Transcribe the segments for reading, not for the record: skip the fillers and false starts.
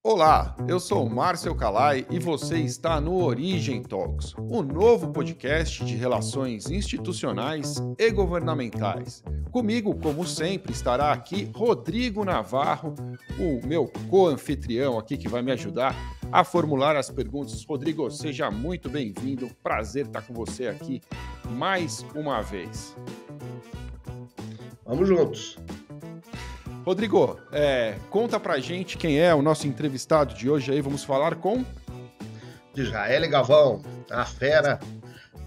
Olá, eu sou o Márcio Calai e você está no Origem Talks, o novo podcast de relações institucionais e governamentais. Comigo, como sempre, estará aqui Rodrigo Navarro, o meu co-anfitrião aqui que vai me ajudar a formular as perguntas. Rodrigo, seja muito bem-vindo. Prazer estar com você aqui mais uma vez. Vamos juntos. Rodrigo, conta pra gente quem é o nosso entrevistado de hoje aí. Vamos falar com Israel Galvão, a fera,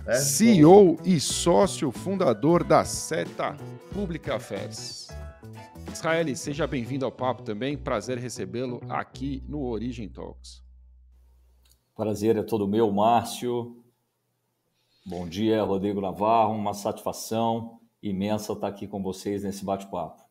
né? CEO e sócio fundador da Seta Public Affairs. Israel, seja bem-vindo ao papo também. Prazer recebê-lo aqui no Origem Talks. Prazer é todo meu, Márcio. Bom dia, Rodrigo Navarro. Uma satisfação imensa estar aqui com vocês nesse bate-papo.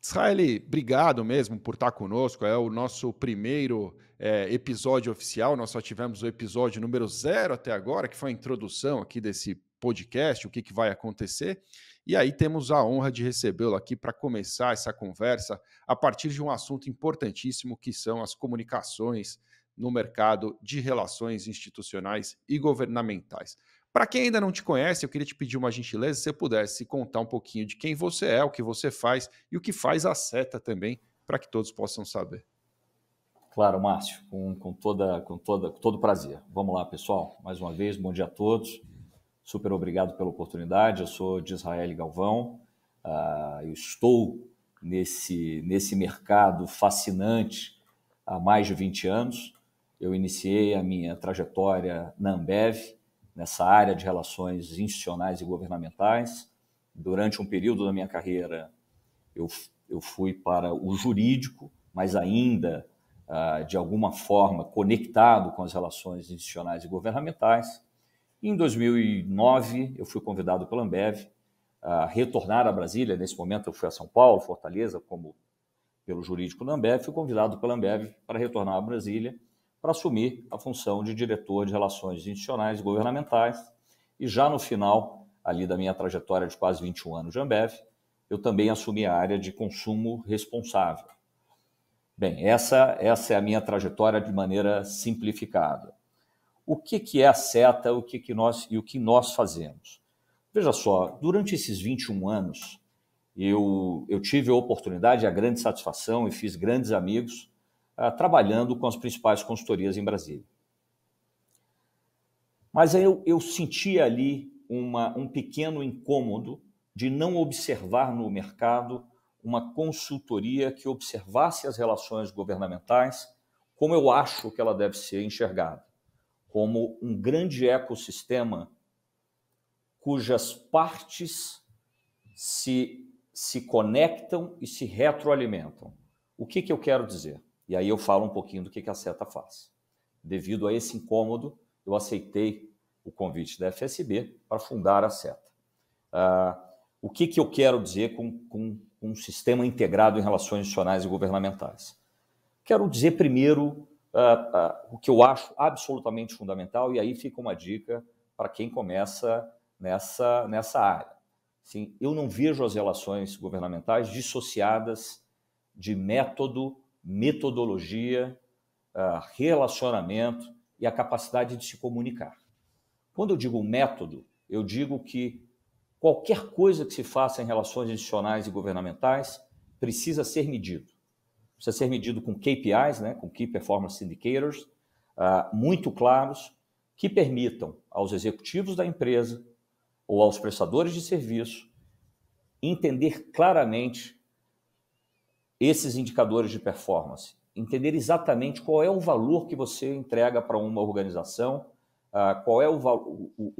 Israel, obrigado mesmo por estar conosco. É o nosso primeiro episódio oficial. Nós só tivemos o episódio número 0 até agora, que foi a introdução aqui desse podcast, o que vai acontecer. E aí temos a honra de recebê-lo aqui para começar essa conversa a partir de um assunto importantíssimo, que são as comunicações no mercado de relações institucionais e governamentais. Para quem ainda não te conhece, eu queria te pedir uma gentileza, se você pudesse contar um pouquinho de quem você é, o que você faz e o que faz a Seta também, para que todos possam saber. Claro, Márcio, com todo prazer. Vamos lá, pessoal. Mais uma vez, bom dia a todos. Super obrigado pela oportunidade. Eu sou de Israel Galvão. Eu estou nesse mercado fascinante há mais de 20 anos. Eu iniciei a minha trajetória na Ambev, nessa área de relações institucionais e governamentais. Durante um período da minha carreira, eu fui para o jurídico, mas ainda, de alguma forma, conectado com as relações institucionais e governamentais. E em 2009, eu fui convidado pela Ambev a retornar a Brasília. Nesse momento, eu fui a São Paulo, Fortaleza, como pelo jurídico da Ambev. Fui convidado pela Ambev para retornar a Brasília, para assumir a função de diretor de relações institucionais e governamentais. E já no final, ali da minha trajetória de quase 21 anos de Ambev, eu também assumi a área de consumo responsável. Bem, essa é a minha trajetória de maneira simplificada. O que é a Seta, o que nós fazemos? Veja só, durante esses 21 anos, eu tive a oportunidade, a grande satisfação, e fiz grandes amigos, trabalhando com as principais consultorias em Brasília. Mas eu sentia ali um pequeno incômodo de não observar no mercado uma consultoria que observasse as relações governamentais como eu acho que ela deve ser enxergada, como um grande ecossistema cujas partes se conectam e se retroalimentam. O que eu quero dizer? E aí eu falo um pouquinho do que a Seta faz. Devido a esse incômodo, eu aceitei o convite da FSB para fundar a Seta. O que eu quero dizer com um sistema integrado em relações institucionais e governamentais? Quero dizer primeiro o que eu acho absolutamente fundamental, e aí fica uma dica para quem começa nessa área. Sim, eu não vejo as relações governamentais dissociadas de método, metodologia, relacionamento e a capacidade de se comunicar. Quando eu digo método, eu digo que qualquer coisa que se faça em relações institucionais e governamentais precisa ser medido. Precisa ser medido com KPIs, né, com Key Performance Indicators, muito claros, que permitam aos executivos da empresa ou aos prestadores de serviço entender claramente esses indicadores de performance, entender exatamente qual é o valor que você entrega para uma organização, qual é o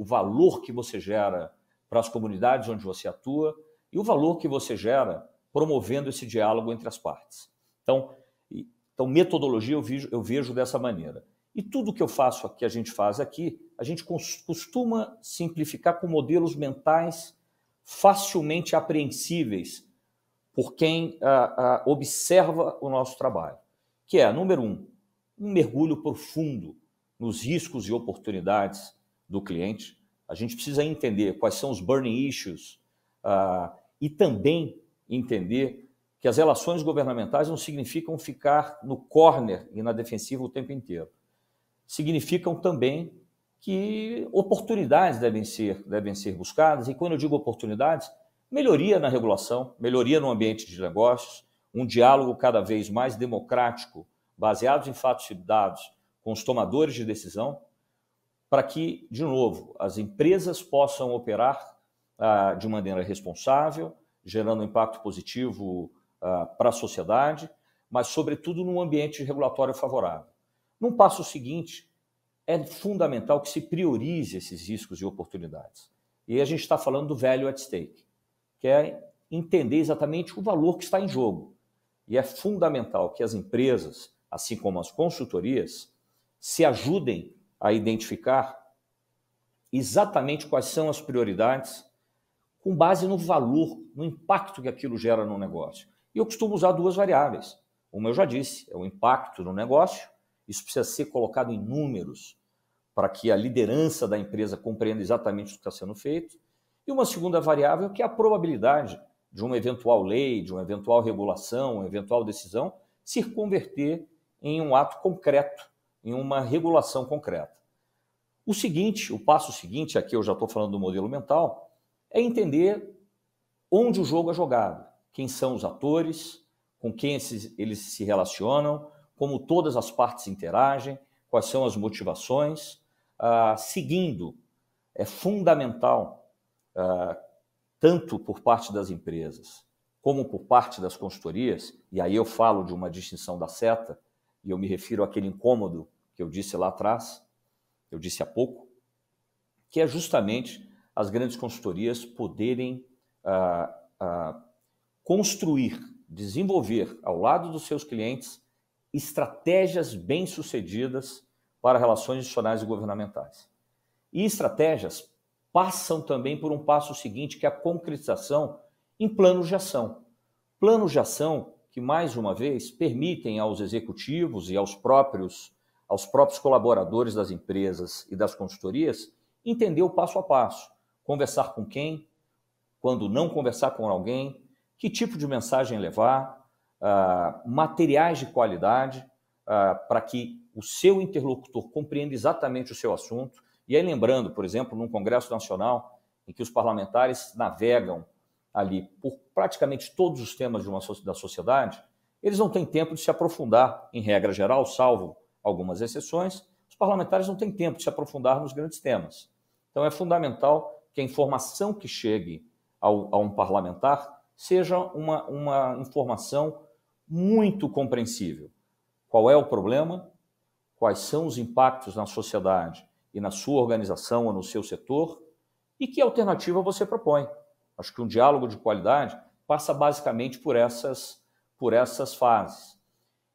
valor que você gera para as comunidades onde você atua e o valor que você gera promovendo esse diálogo entre as partes. Então metodologia eu vejo dessa maneira. E tudo que a gente faz aqui, a gente costuma simplificar com modelos mentais facilmente apreensíveis por quem observa o nosso trabalho, que é, número um mergulho profundo nos riscos e oportunidades do cliente. A gente precisa entender quais são os burning issues e também entender que as relações governamentais não significam ficar no corner e na defensiva o tempo inteiro. Significam também que oportunidades devem ser buscadas, e quando eu digo oportunidades, melhoria na regulação, melhoria no ambiente de negócios, um diálogo cada vez mais democrático, baseado em fatos e dados, com os tomadores de decisão, para que, de novo, as empresas possam operar de maneira responsável, gerando impacto positivo para a sociedade, mas, sobretudo, num ambiente regulatório favorável. Num passo seguinte, é fundamental que se priorize esses riscos e oportunidades. E aí a gente está falando do value at stake, que é entender exatamente o valor que está em jogo. E é fundamental que as empresas, assim como as consultorias, se ajudem a identificar exatamente quais são as prioridades com base no valor, no impacto que aquilo gera no negócio. E eu costumo usar duas variáveis. Uma eu já disse, é o impacto no negócio. Isso precisa ser colocado em números para que a liderança da empresa compreenda exatamente o que está sendo feito. E uma segunda variável que é a probabilidade de uma eventual lei, de uma eventual regulação, uma eventual decisão se converter em um ato concreto, em uma regulação concreta. O passo seguinte, aqui eu já estou falando do modelo mental, é entender onde o jogo é jogado, quem são os atores, com quem eles se relacionam, como todas as partes interagem, quais são as motivações. Seguindo, é fundamental, tanto por parte das empresas como por parte das consultorias, e aí eu falo de uma distinção da seta, e eu me refiro àquele incômodo que eu disse lá atrás, eu disse há pouco, que é justamente as grandes consultorias poderem construir, desenvolver ao lado dos seus clientes estratégias bem-sucedidas para relações institucionais e governamentais. E estratégias passam também por um passo seguinte, que é a concretização em planos de ação. Planos de ação que, mais uma vez, permitem aos executivos e aos próprios colaboradores das empresas e das consultorias entender o passo a passo, conversar com quem, quando não conversar com alguém, que tipo de mensagem levar, materiais de qualidade para que o seu interlocutor compreenda exatamente o seu assunto. E aí lembrando, por exemplo, num Congresso Nacional, em que os parlamentares navegam ali por praticamente todos os temas da sociedade, eles não têm tempo de se aprofundar, em regra geral, salvo algumas exceções, os parlamentares não têm tempo de se aprofundar nos grandes temas. Então é fundamental que a informação que chegue a um parlamentar seja uma informação muito compreensível. Qual é o problema? Quais são os impactos na sociedade e na sua organização ou no seu setor? E que alternativa você propõe? Acho que um diálogo de qualidade passa basicamente por essas fases.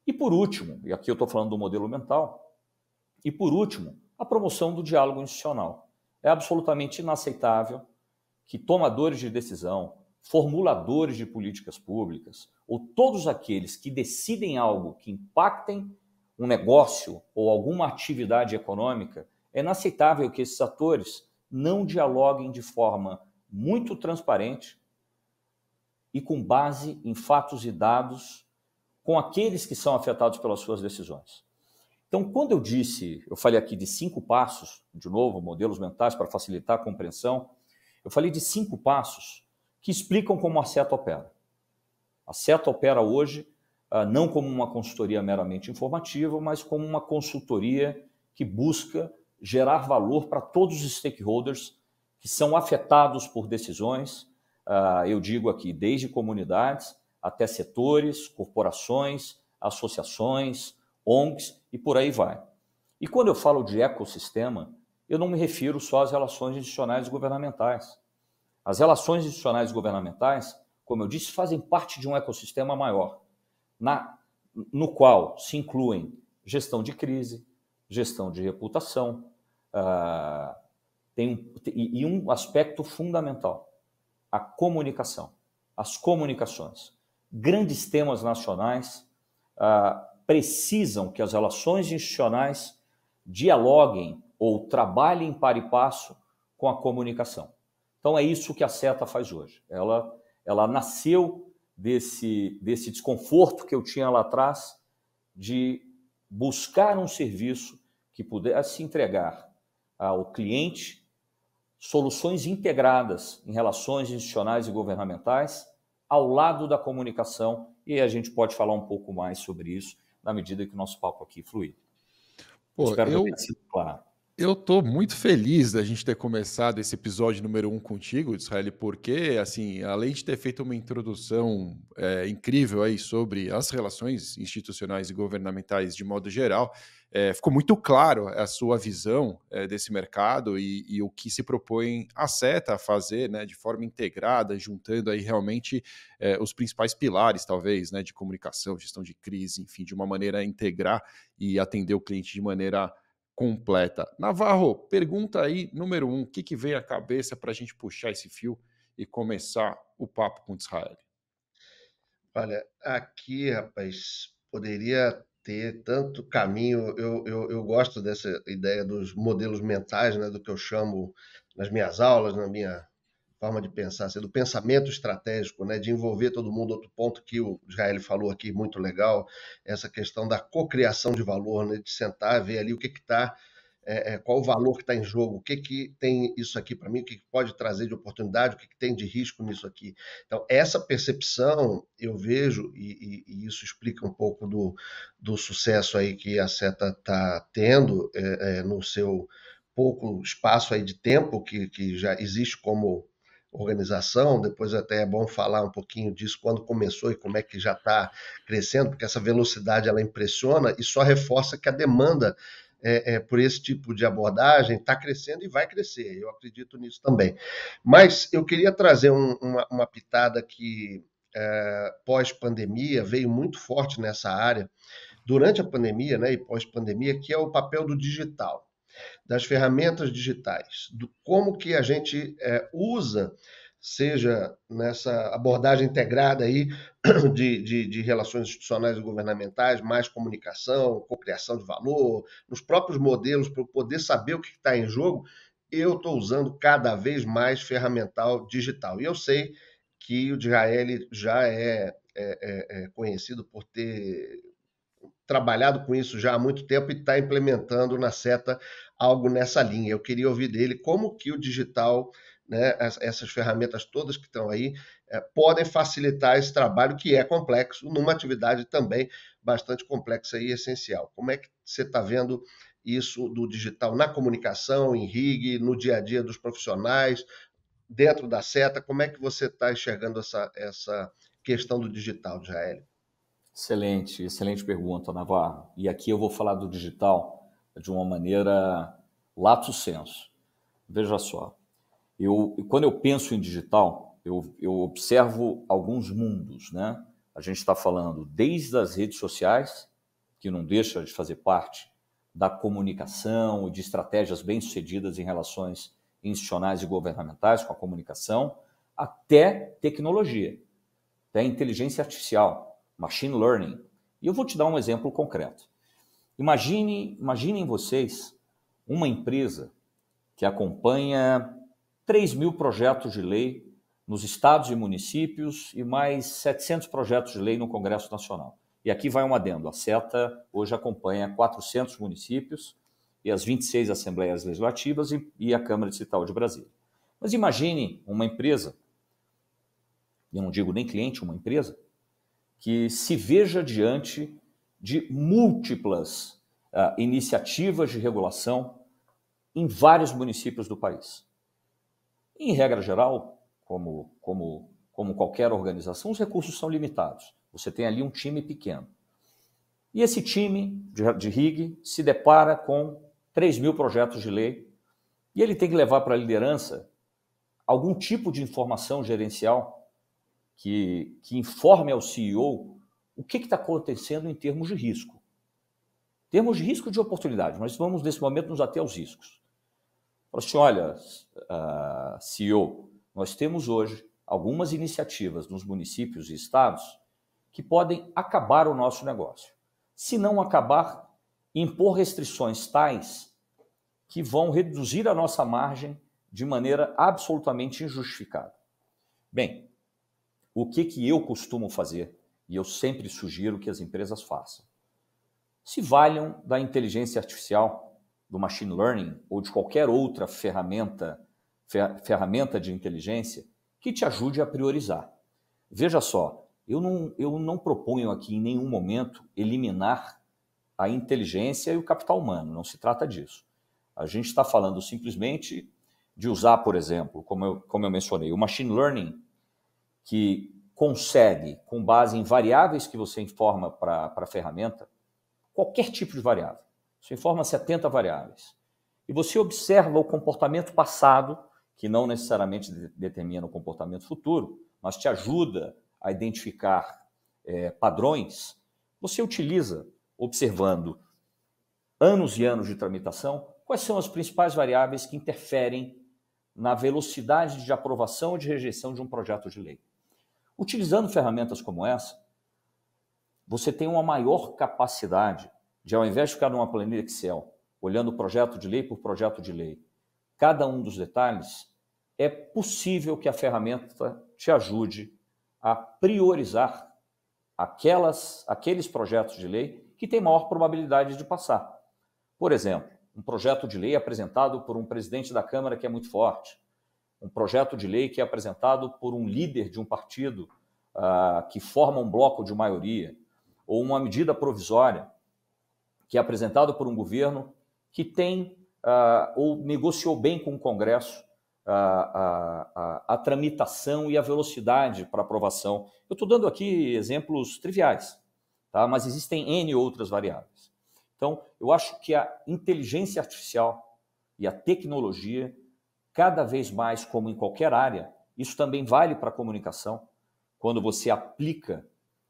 E por último, e aqui eu estou falando do modelo mental, e por último, a promoção do diálogo institucional. É absolutamente inaceitável que tomadores de decisão, formuladores de políticas públicas, ou todos aqueles que decidem algo que impactem um negócio ou alguma atividade econômica, é inaceitável que esses atores não dialoguem de forma muito transparente e com base em fatos e dados com aqueles que são afetados pelas suas decisões. Então, quando eu falei aqui de 5 passos, de novo, modelos mentais para facilitar a compreensão, eu falei de 5 passos que explicam como a Seta opera. A Seta opera hoje não como uma consultoria meramente informativa, mas como uma consultoria que busca gerar valor para todos os stakeholders que são afetados por decisões, eu digo aqui, desde comunidades até setores, corporações, associações, ONGs e por aí vai. E quando eu falo de ecossistema, eu não me refiro só às relações institucionais e governamentais. As relações institucionais e governamentais, como eu disse, fazem parte de um ecossistema maior, no qual se incluem gestão de crise, gestão de reputação, e um aspecto fundamental, a comunicação, as comunicações. Grandes temas nacionais precisam que as relações institucionais dialoguem ou trabalhem par e passo com a comunicação. Então é isso que a Seta faz hoje. Ela nasceu desse desconforto que eu tinha lá atrás de buscar um serviço que pudesse entregar ao cliente soluções integradas em relações institucionais e governamentais ao lado da comunicação, e a gente pode falar um pouco mais sobre isso na medida que o nosso papo aqui fluir. Pô, Espero que eu tenha sido claro. Eu estou muito feliz da gente ter começado esse episódio número 1 contigo, Israel, porque, assim, além de ter feito uma introdução incrível aí sobre as relações institucionais e governamentais de modo geral, ficou muito claro a sua visão desse mercado e o que se propõe a Seta a fazer, né, de forma integrada, juntando aí realmente os principais pilares, talvez, né, de comunicação, gestão de crise, enfim, de uma maneira a integrar e atender o cliente de maneira completa. Navarro, pergunta aí, número 1, o que vem à cabeça para a gente puxar esse fio e começar o papo com o Israel? Olha, aqui, rapaz, poderia ter tanto caminho. Eu gosto dessa ideia dos modelos mentais, né, do que eu chamo nas minhas aulas, na minha forma de pensar, assim, do pensamento estratégico, né, de envolver todo mundo. Outro ponto que o Israel falou aqui, muito legal, essa questão da cocriação de valor, né, de sentar, ver ali o que está, qual o valor que está em jogo, o que tem isso aqui para mim, o que pode trazer de oportunidade, o que tem de risco nisso aqui. Então, essa percepção eu vejo, e isso explica um pouco do sucesso aí que a Seta está tendo no seu pouco espaço aí de tempo que já existe como organização. Depois até é bom falar um pouquinho disso, quando começou e como é que já está crescendo, porque essa velocidade ela impressiona e só reforça que a demanda por esse tipo de abordagem está crescendo e vai crescer. Eu acredito nisso também. Mas eu queria trazer uma pitada que pós-pandemia veio muito forte nessa área, durante a pandemia, né, e pós-pandemia, que é o papel do digital, das ferramentas digitais, do como que a gente usa, seja nessa abordagem integrada aí de relações institucionais e governamentais, mais comunicação, cocriação de valor, nos próprios modelos, para poder saber o que está em jogo. Eu estou usando cada vez mais ferramental digital. E eu sei que o Israel já é conhecido por ter trabalhado com isso já há muito tempo e está implementando na Seta algo nessa linha. Eu queria ouvir dele como que o digital, né, essas ferramentas todas que estão aí, podem facilitar esse trabalho que é complexo, numa atividade também bastante complexa e essencial. Como é que você está vendo isso do digital na comunicação, em RIG, no dia a dia dos profissionais, dentro da Seta? Como é que você está enxergando essa questão do digital, Jael? Excelente pergunta, Navarro. E aqui eu vou falar do digital de uma maneira lato sensu. Veja só, quando eu penso em digital, eu observo alguns mundos, né? A gente está falando desde as redes sociais, que não deixa de fazer parte da comunicação e de estratégias bem-sucedidas em relações institucionais e governamentais com a comunicação, até tecnologia, até inteligência artificial, machine learning. E eu vou te dar um exemplo concreto. Imaginem vocês uma empresa que acompanha 3.000 projetos de lei nos estados e municípios e mais 700 projetos de lei no Congresso Nacional. E aqui vai um adendo. A Seta hoje acompanha 400 municípios e as 26 Assembleias Legislativas e a Câmara Distrital de Brasília. Mas imagine uma empresa, eu não digo nem cliente, uma empresa, que se veja diante de múltiplas iniciativas de regulação em vários municípios do país. Em regra geral, como qualquer organização, os recursos são limitados. Você tem ali um time pequeno. E esse time de RIG se depara com 3.000 projetos de lei e ele tem que levar para a liderança algum tipo de informação gerencial que informe ao CEO o que está acontecendo em termos de risco. Termos de risco e de oportunidade, mas vamos, nesse momento, nos ater aos riscos. Fala assim, olha, CEO, nós temos hoje algumas iniciativas nos municípios e estados que podem acabar o nosso negócio. Se não acabar, impor restrições tais que vão reduzir a nossa margem de maneira absolutamente injustificada. Bem, o que eu costumo fazer, e eu sempre sugiro que as empresas façam? Se valham da inteligência artificial, do machine learning ou de qualquer outra ferramenta de inteligência que te ajude a priorizar. Veja só, eu não proponho aqui em nenhum momento eliminar a inteligência e o capital humano, não se trata disso. A gente está falando simplesmente de usar, por exemplo, como eu mencionei, o machine learning, que consegue, com base em variáveis que você informa para a ferramenta, qualquer tipo de variável. Você informa 70 variáveis. E você observa o comportamento passado, que não necessariamente determina o comportamento futuro, mas te ajuda a identificar padrões. Você utiliza, observando anos e anos de tramitação, quais são as principais variáveis que interferem na velocidade de aprovação ou de rejeição de um projeto de lei. Utilizando ferramentas como essa, você tem uma maior capacidade de, ao invés de ficar numa planilha Excel, olhando projeto de lei por projeto de lei, cada um dos detalhes, é possível que a ferramenta te ajude a priorizar aqueles projetos de lei que têm maior probabilidade de passar. Por exemplo, um projeto de lei apresentado por um presidente da Câmara que é muito forte, um projeto de lei que é apresentado por um líder de um partido que forma um bloco de maioria, ou uma medida provisória que é apresentado por um governo que tem ou negociou bem com o Congresso a tramitação e a velocidade para aprovação. Eu estou dando aqui exemplos triviais, tá? Mas existem N outras variáveis. Então, eu acho que a inteligência artificial e a tecnologia, cada vez mais, como em qualquer área, isso também vale para a comunicação, quando você aplica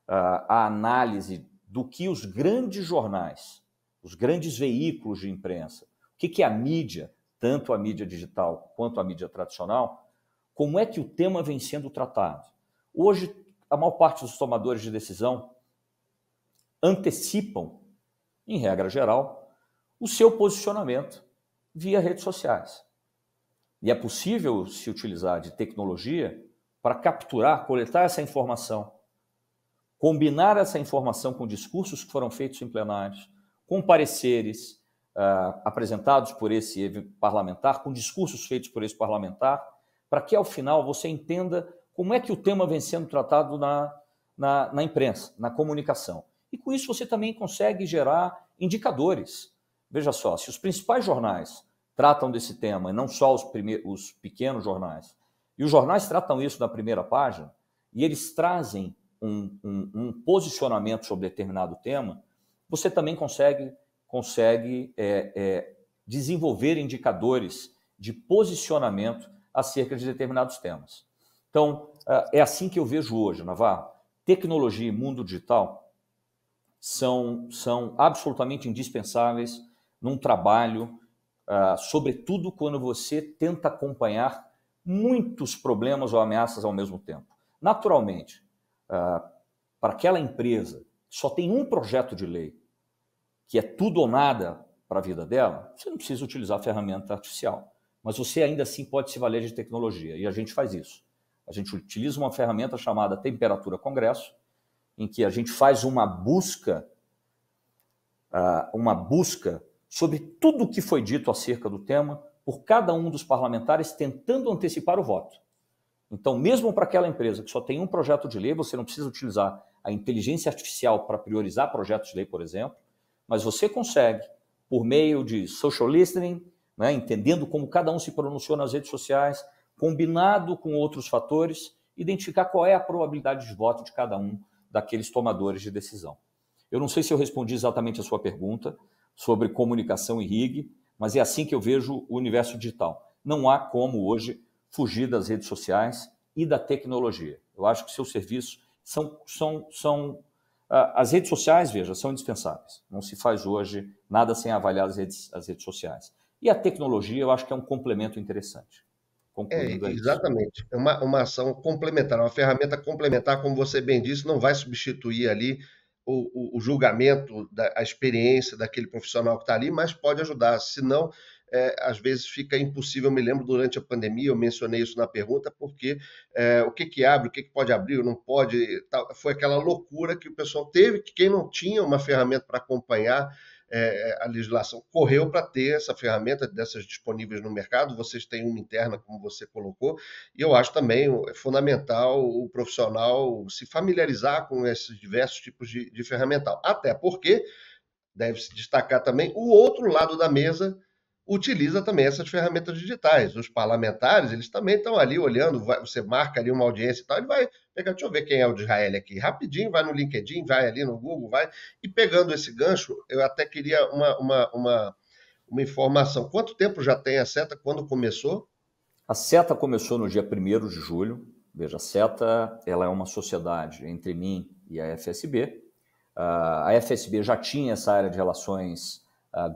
a análise do que os grandes jornais, os grandes veículos de imprensa, o que é a mídia, tanto a mídia digital quanto a mídia tradicional, como é que o tema vem sendo tratado. Hoje, a maior parte dos tomadores de decisão antecipam, em regra geral, o seu posicionamento via redes sociais. E é possível se utilizar de tecnologia para capturar, coletar essa informação, combinar essa informação com discursos que foram feitos em plenários, com pareceres apresentados por esse parlamentar, com discursos feitos por esse parlamentar, para que, ao final, você entenda como é que o tema vem sendo tratado na imprensa, na comunicação. E, com isso, você também consegue gerar indicadores. Veja só, se os principais jornais tratam desse tema, e não só os pequenos jornais, e os jornais tratam isso na primeira página, e eles trazem um posicionamento sobre determinado tema, você também consegue desenvolver indicadores de posicionamento acerca de determinados temas. Então, é assim que eu vejo hoje, Navarro. Tecnologia e mundo digital são absolutamente indispensáveis num trabalho, sobretudo quando você tenta acompanhar muitos problemas ou ameaças ao mesmo tempo. Naturalmente, para aquela empresa que só tem um projeto de lei, que é tudo ou nada para a vida dela, você não precisa utilizar a ferramenta artificial. Mas você ainda assim pode se valer de tecnologia, e a gente faz isso. A gente utiliza uma ferramenta chamada Temperatura Congresso, em que a gente faz uma busca sobre tudo o que foi dito acerca do tema por cada um dos parlamentares, tentando antecipar o voto. Então, mesmo para aquela empresa que só tem um projeto de lei, você não precisa utilizar a inteligência artificial para priorizar projetos de lei, por exemplo, mas você consegue, por meio de social listening, né, entendendo como cada um se pronunciou nas redes sociais, combinado com outros fatores, identificar qual é a probabilidade de voto de cada um daqueles tomadores de decisão. Eu não sei se eu respondi exatamente a sua pergunta sobre comunicação e RIG, mas é assim que eu vejo o universo digital. Não há como hoje fugir das redes sociais e da tecnologia. Eu acho que seus serviços as redes sociais, veja, são indispensáveis. Não se faz hoje nada sem avaliar as redes sociais. E a tecnologia, eu acho que é um complemento interessante. Concluindo, exatamente. É uma ação complementar, uma ferramenta complementar, como você bem disse, não vai substituir ali o julgamento, a experiência daquele profissional que está ali, mas pode ajudar. Senão, às vezes fica impossível. Eu me lembro durante a pandemia, eu mencionei isso na pergunta, porque o que abre, o que pode abrir, ou não pode, foi aquela loucura que o pessoal teve, que quem não tinha uma ferramenta para acompanhar a legislação correu para ter essa ferramenta dessas disponíveis no mercado. Vocês têm uma interna, como você colocou, e eu acho também fundamental o profissional se familiarizar com esses diversos tipos de ferramental, até porque deve-se destacar também o outro lado da mesa utiliza também essas ferramentas digitais. Os parlamentares, eles também estão ali olhando, você marca ali uma audiência e tal, ele vai pegar, deixa eu ver quem é o de Israel aqui, rapidinho, vai no LinkedIn, vai ali no Google, vai, e pegando esse gancho, eu até queria uma informação. Quanto tempo já tem a SETA? Quando começou? A SETA começou no dia 1º de julho. Veja, a SETA ela é uma sociedade entre mim e a FSB. A FSB já tinha essa área de relações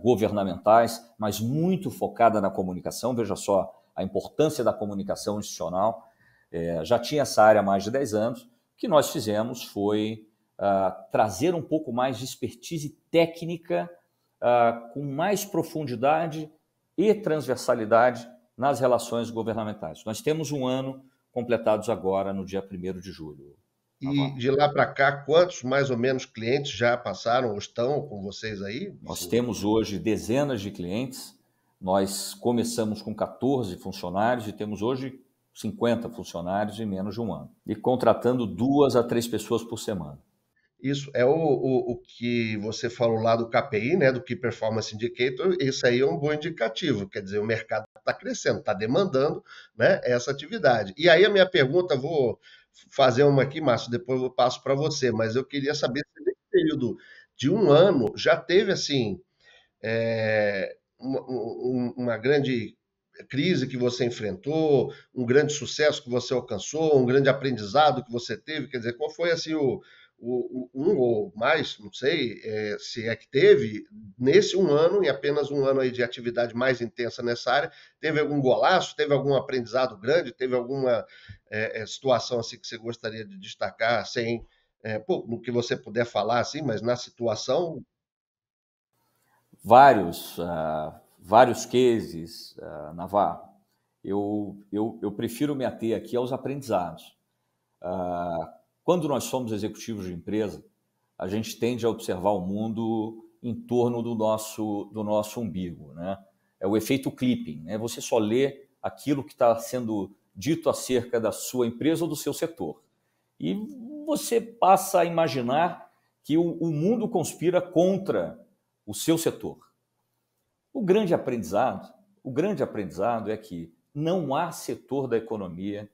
governamentais, mas muito focada na comunicação. Veja só a importância da comunicação institucional. Já tinha essa área há mais de 10 anos. O que nós fizemos foi trazer um pouco mais de expertise técnica com mais profundidade e transversalidade nas relações governamentais. Nós temos um ano completados agora no dia 1º de julho. E de lá para cá, quantos mais ou menos clientes já passaram ou estão com vocês aí? Nós temos hoje dezenas de clientes. Nós começamos com 14 funcionários e temos hoje 50 funcionários em menos de um ano. E contratando 2 a 3 pessoas por semana. Isso é o que você falou lá do KPI, né, do Key Performance Indicator. Isso aí é um bom indicativo, quer dizer, o mercado está crescendo, está demandando, né, essa atividade. E aí a minha pergunta, vou fazer uma aqui, Márcio, depois eu passo para você, mas eu queria saber se nesse período de um ano já teve assim uma grande crise que você enfrentou, um grande sucesso que você alcançou, um grande aprendizado que você teve, quer dizer, qual foi assim um ou mais, não sei, se é que teve, nesse um ano, em apenas um ano aí de atividade mais intensa nessa área, teve algum golaço, teve algum aprendizado grande, teve alguma situação assim que você gostaria de destacar, sem, no que você puder falar, assim, mas na situação... Vários cases, Navarro. Eu prefiro me ater aqui aos aprendizados. Quando nós somos executivos de empresa, a gente tende a observar o mundo em torno do nosso umbigo, né? É o efeito clipping, né? Você só lê aquilo que está sendo dito acerca da sua empresa ou do seu setor. E você passa a imaginar que o mundo conspira contra o seu setor. O grande aprendizado é que não há setor da economia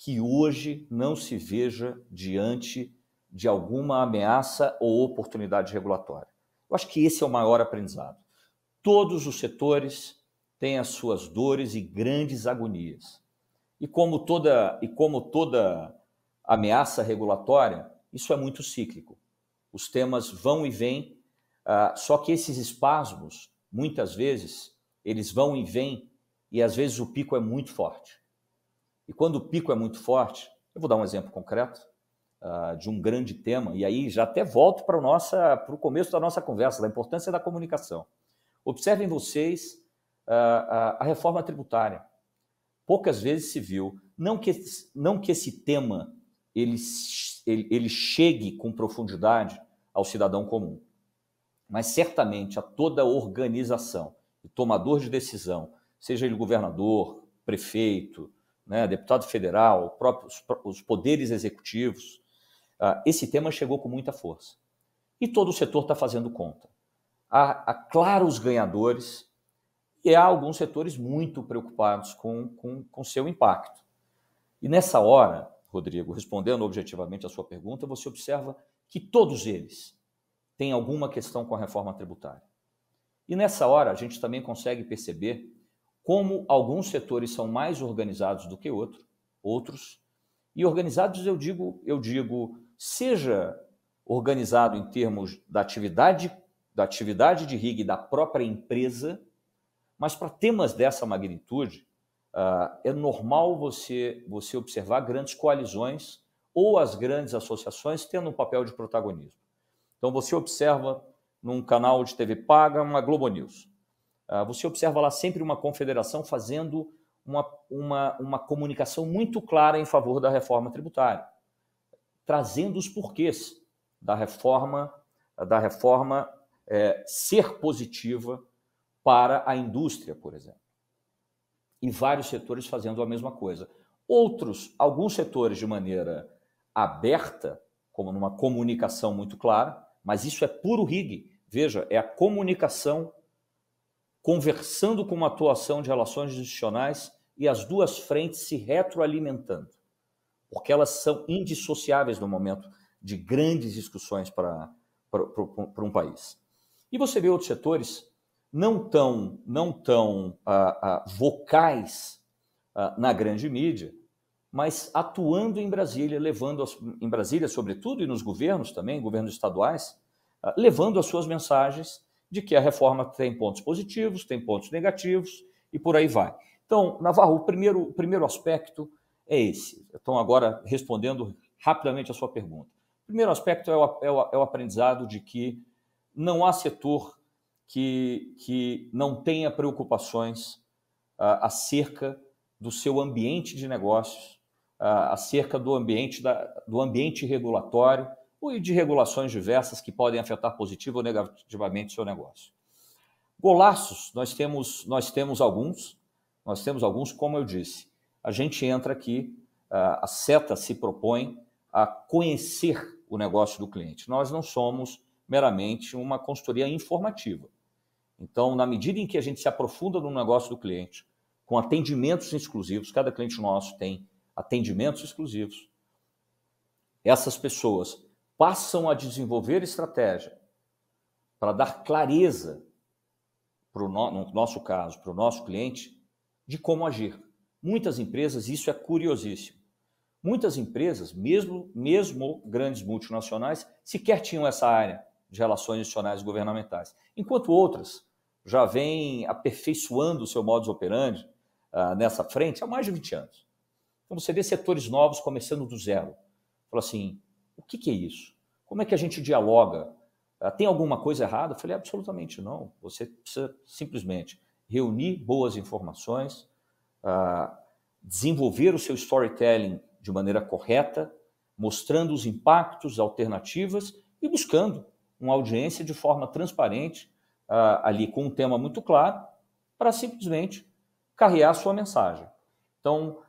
que hoje não se veja diante de alguma ameaça ou oportunidade regulatória. Eu acho que esse é o maior aprendizado. Todos os setores têm as suas dores e grandes agonias. E como toda ameaça regulatória, isso é muito cíclico. Os temas vão e vêm, só que esses espasmos, muitas vezes, eles vão e vêm e às vezes o pico é muito forte. E quando o pico é muito forte, eu vou dar um exemplo concreto de um grande tema, e aí já até volto para o começo da nossa conversa, da importância da comunicação. Observem vocês a reforma tributária. Poucas vezes se viu, não que esse tema ele chegue com profundidade ao cidadão comum, mas certamente a toda organização e tomador de decisão, seja ele governador, prefeito, né, deputado federal, os poderes executivos, esse tema chegou com muita força. E todo o setor está fazendo conta. Há claros ganhadores e há alguns setores muito preocupados com seu impacto. E nessa hora, Rodrigo, respondendo objetivamente a sua pergunta, você observa que todos eles têm alguma questão com a reforma tributária. E nessa hora a gente também consegue perceber como alguns setores são mais organizados do que outros. E organizados, eu digo, seja organizado em termos da atividade de RIG da própria empresa, mas para temas dessa magnitude, é normal você observar grandes coalizões ou as grandes associações tendo um papel de protagonismo. Então, você observa num canal de TV paga uma Globo News. você observa lá sempre uma confederação fazendo uma comunicação muito clara em favor da reforma tributária, trazendo os porquês da reforma ser positiva para a indústria, por exemplo. E vários setores fazendo a mesma coisa. Alguns setores de maneira aberta, como numa comunicação muito clara, mas isso é puro RIG. Veja, é a comunicação conversando com uma atuação de relações institucionais e as duas frentes se retroalimentando, porque elas são indissociáveis no momento de grandes discussões para um país. E você vê outros setores não tão vocais na grande mídia, mas atuando em Brasília, em Brasília, sobretudo, e nos governos também, governos estaduais, levando as suas mensagens de que a reforma tem pontos positivos, tem pontos negativos e por aí vai. Então, Navarro, o primeiro aspecto é esse. Então, agora, respondendo rapidamente a sua pergunta. O primeiro aspecto é o aprendizado de que não há setor que não tenha preocupações acerca do seu ambiente de negócios, acerca do ambiente regulatório e de regulações diversas que podem afetar positivo ou negativamente o seu negócio. Golaços, nós temos alguns, como eu disse. A gente entra aqui, a SETA se propõe a conhecer o negócio do cliente. Nós não somos meramente uma consultoria informativa. Então, na medida em que a gente se aprofunda no negócio do cliente, com atendimentos exclusivos, cada cliente nosso tem atendimentos exclusivos, essas pessoas passam a desenvolver estratégia para dar clareza, no nosso caso, para o nosso cliente, de como agir. Muitas empresas, isso é curiosíssimo, muitas empresas, mesmo grandes multinacionais, sequer tinham essa área de relações institucionais e governamentais, enquanto outras já vêm aperfeiçoando o seu modus operandi nessa frente há mais de 20 anos. Então você vê setores novos começando do zero. Fala assim, o que é isso? Como é que a gente dialoga? Tem alguma coisa errada? Eu falei, absolutamente não. Você precisa simplesmente reunir boas informações, desenvolver o seu storytelling de maneira correta, mostrando os impactos, alternativas e buscando uma audiência de forma transparente, ali com um tema muito claro, para simplesmente carregar a sua mensagem. Então,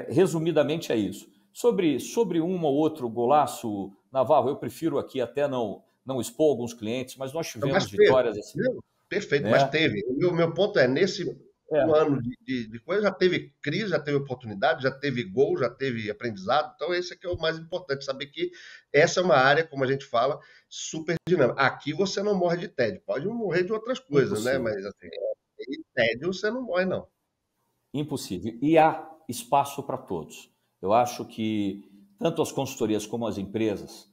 resumidamente é isso. Sobre um ou outro golaço, Navarro, eu prefiro aqui até não expor alguns clientes, mas nós tivemos vitórias assim. Perfeito, né? Mas teve. O meu ponto é, nesse ano de coisa, já teve crise, já teve oportunidade, já teve gol, já teve aprendizado. Então, esse aqui é o mais importante, saber que essa é uma área, como a gente fala, super dinâmica. Aqui você não morre de tédio, pode morrer de outras coisas, né? Mas assim, de tédio você não morre, não. Impossível. E há espaço para todos. Eu acho que tanto as consultorias como as empresas,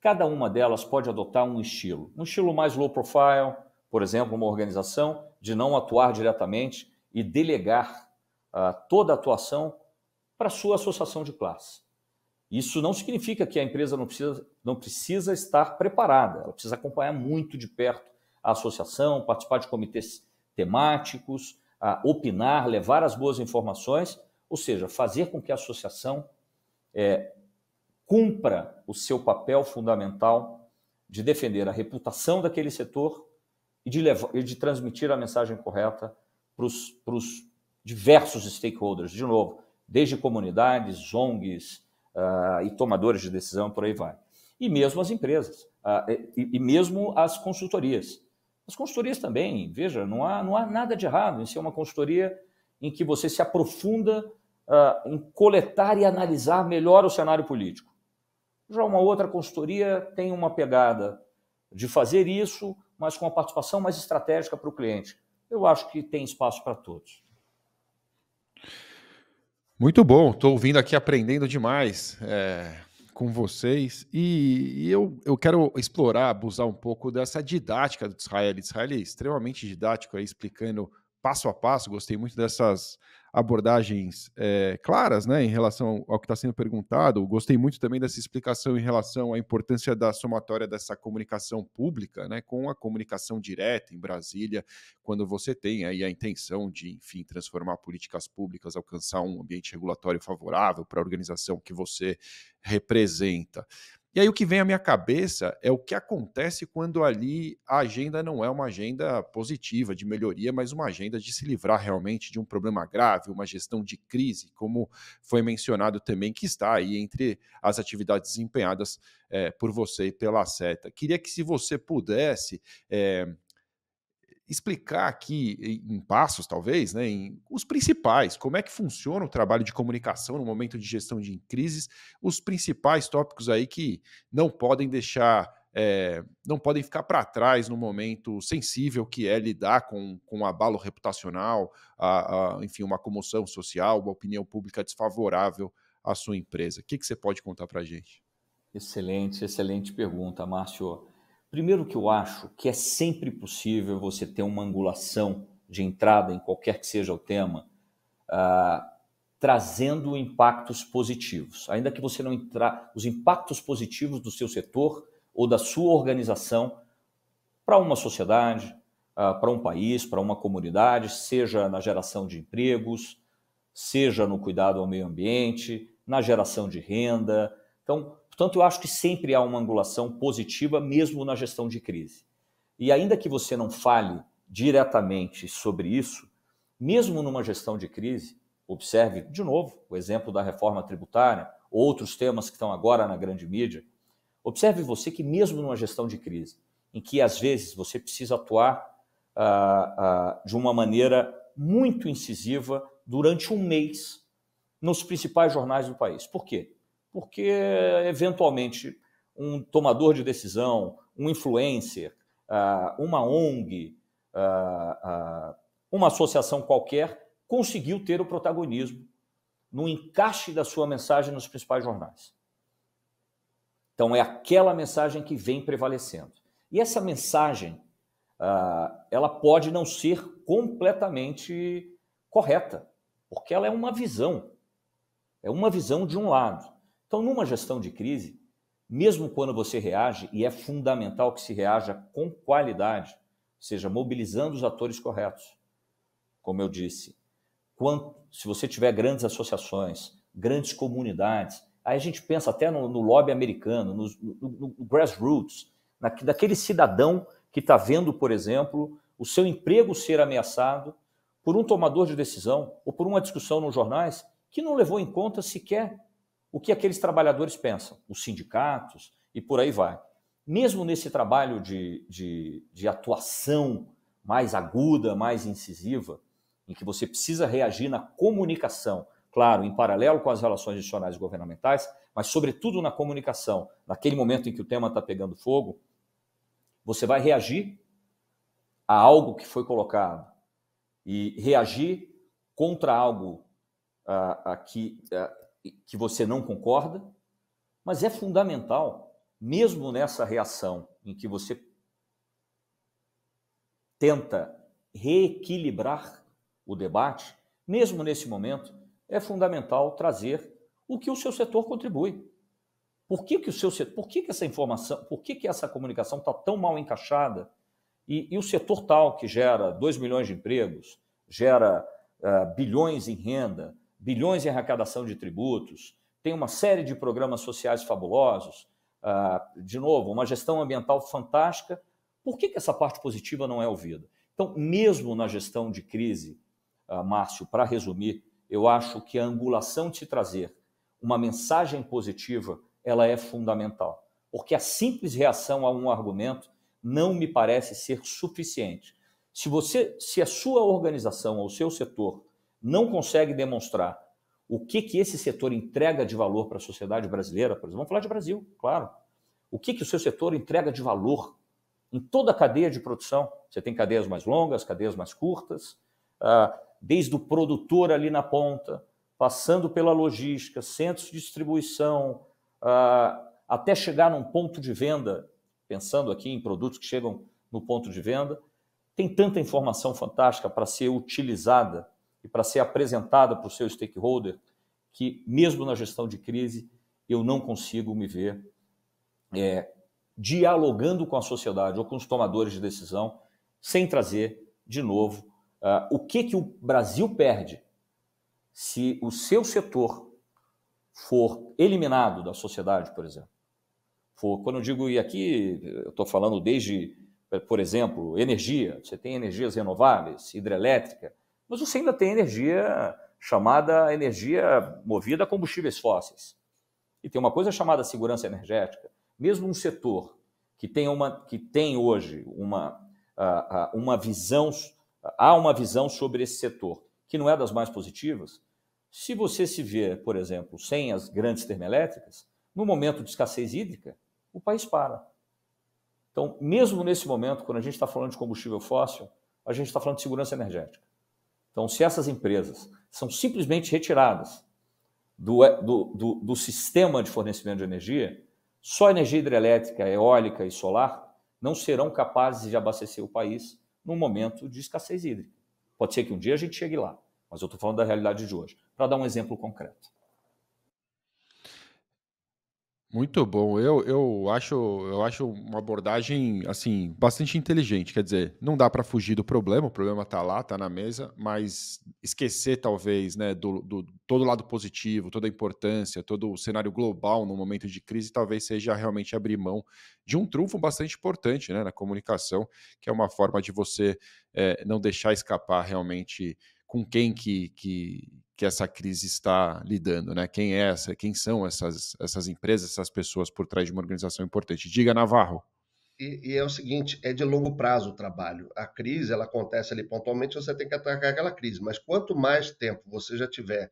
cada uma delas pode adotar um estilo mais low profile, por exemplo, uma organização de não atuar diretamente e delegar toda a atuação para a sua associação de classe. Isso não significa que a empresa não precisa estar preparada, ela precisa acompanhar muito de perto a associação, participar de comitês temáticos, opinar, levar as boas informações, ou seja, fazer com que a associação cumpra o seu papel fundamental de defender a reputação daquele setor e de transmitir a mensagem correta para os diversos stakeholders, de novo, desde comunidades, ONGs e tomadores de decisão, por aí vai. E mesmo as empresas, e mesmo as consultorias. As consultorias também, veja, não há nada de errado em ser uma consultoria em que você se aprofunda em coletar e analisar melhor o cenário político. Já uma outra consultoria tem uma pegada de fazer isso, mas com uma participação mais estratégica para o cliente. Eu acho que tem espaço para todos. Muito bom, estou ouvindo aqui, aprendendo demais com vocês. E eu quero explorar, abusar um pouco dessa didática do Disraeli. Disraeli é extremamente didático, aí, explicando passo a passo. Gostei muito dessas abordagens claras, né, em relação ao que está sendo perguntado. Gostei muito também dessa explicação em relação à importância da somatória dessa comunicação pública, né, com a comunicação direta em Brasília, quando você tem aí a intenção de, enfim, transformar políticas públicas, alcançar um ambiente regulatório favorável para a organização que você representa. E aí o que vem à minha cabeça é o que acontece quando ali a agenda não é uma agenda positiva, de melhoria, mas uma agenda de se livrar realmente de um problema grave, uma gestão de crise, como foi mencionado também, que está aí entre as atividades desempenhadas por você e pela SETA. Queria que, se você pudesse explicar aqui em passos, talvez, né, os principais, como é que funciona o trabalho de comunicação no momento de gestão de crises, os principais tópicos aí que não podem deixar, não podem ficar para trás no momento sensível que é lidar com um abalo reputacional, enfim, uma comoção social, uma opinião pública desfavorável à sua empresa. O que você pode contar para a gente? Excelente pergunta, Márcio. Primeiro que eu acho que é sempre possível você ter uma angulação de entrada em qualquer que seja o tema, trazendo impactos positivos. Ainda que você não entrar, os impactos positivos do seu setor ou da sua organização para uma sociedade, para um país, para uma comunidade, seja na geração de empregos, seja no cuidado ao meio ambiente, na geração de renda. Então, portanto, eu acho que sempre há uma angulação positiva, mesmo na gestão de crise. E ainda que você não fale diretamente sobre isso, mesmo numa gestão de crise, observe, de novo, o exemplo da reforma tributária, outros temas que estão agora na grande mídia, observe você que mesmo numa gestão de crise, em que às vezes você precisa atuar de uma maneira muito incisiva durante um mês nos principais jornais do país. Por quê? Porque, eventualmente, um tomador de decisão, um influencer, uma ONG, uma associação qualquer, conseguiu ter o protagonismo no encaixe da sua mensagem nos principais jornais. Então, é aquela mensagem que vem prevalecendo. E essa mensagem, ela pode não ser completamente correta, porque ela é uma visão de um lado. Então, numa gestão de crise, mesmo quando você reage, e é fundamental que se reaja com qualidade, ou seja, mobilizando os atores corretos, como eu disse, se você tiver grandes associações, grandes comunidades, aí a gente pensa até no lobby americano, no grassroots, daquele cidadão que está vendo, por exemplo, o seu emprego ser ameaçado por um tomador de decisão ou por uma discussão nos jornais que não levou em conta sequer o que aqueles trabalhadores pensam, os sindicatos e por aí vai. Mesmo nesse trabalho de atuação mais aguda, mais incisiva, em que você precisa reagir na comunicação, claro, em paralelo com as relações institucionais e governamentais, mas sobretudo na comunicação, naquele momento em que o tema está pegando fogo, você vai reagir a algo que foi colocado e reagir contra algo que você não concorda, mas é fundamental, mesmo nessa reação em que você tenta reequilibrar o debate, mesmo nesse momento, é fundamental trazer o que o seu setor contribui. Por que essa informação, por que essa comunicação está tão mal encaixada? E o setor tal, que gera 2 milhões de empregos, gera bilhões em renda, bilhões em arrecadação de tributos, tem uma série de programas sociais fabulosos, de novo, uma gestão ambiental fantástica. Por que essa parte positiva não é ouvida? Então, mesmo na gestão de crise, Márcio, para resumir, eu acho que a angulação de se trazer uma mensagem positiva, ela é fundamental, porque a simples reação a um argumento não me parece ser suficiente. Se a sua organização ou o seu setor não consegue demonstrar o que esse setor entrega de valor para a sociedade brasileira, por exemplo, vamos falar de Brasil, claro. O que o seu setor entrega de valor em toda a cadeia de produção? Você tem cadeias mais longas, cadeias mais curtas, desde o produtor ali na ponta, passando pela logística, centros de distribuição, até chegar num ponto de venda, pensando aqui em produtos que chegam no ponto de venda. Tem tanta informação fantástica para ser utilizada e para ser apresentada para o seu stakeholder, que mesmo na gestão de crise eu não consigo me ver dialogando com a sociedade ou com os tomadores de decisão sem trazer, de novo, o que o Brasil perde se o seu setor for eliminado da sociedade, por exemplo. Quando eu digo, e aqui eu estou falando desde, por exemplo, energia, você tem energias renováveis, hidrelétrica, mas você ainda tem energia chamada energia movida a combustíveis fósseis. E tem uma coisa chamada segurança energética. Mesmo um setor que tem hoje uma visão, há uma visão sobre esse setor que não é das mais positivas, se você se vê, por exemplo, sem as grandes termoelétricas, no momento de escassez hídrica, o país para. Então, mesmo nesse momento, quando a gente está falando de combustível fóssil, a gente está falando de segurança energética. Então, se essas empresas são simplesmente retiradas do sistema de fornecimento de energia, só energia hidrelétrica, eólica e solar não serão capazes de abastecer o país num momento de escassez hídrica. Pode ser que um dia a gente chegue lá, mas eu estou falando da realidade de hoje, para dar um exemplo concreto. Muito bom. Eu acho uma abordagem assim bastante inteligente. Quer dizer, não dá para fugir do problema. O problema está lá, está na mesa, mas esquecer talvez, né, do todo o lado positivo, toda a importância, todo o cenário global no momento de crise, talvez seja realmente abrir mão de um trunfo bastante importante, né, na comunicação, que é uma forma de você não deixar escapar realmente com quem que essa crise está lidando, né? Quem são essas empresas, essas pessoas por trás de uma organização importante? Diga, Navarro. E é o seguinte, é de longo prazo o trabalho. A crise, ela acontece ali pontualmente, você tem que atacar aquela crise, mas quanto mais tempo você já tiver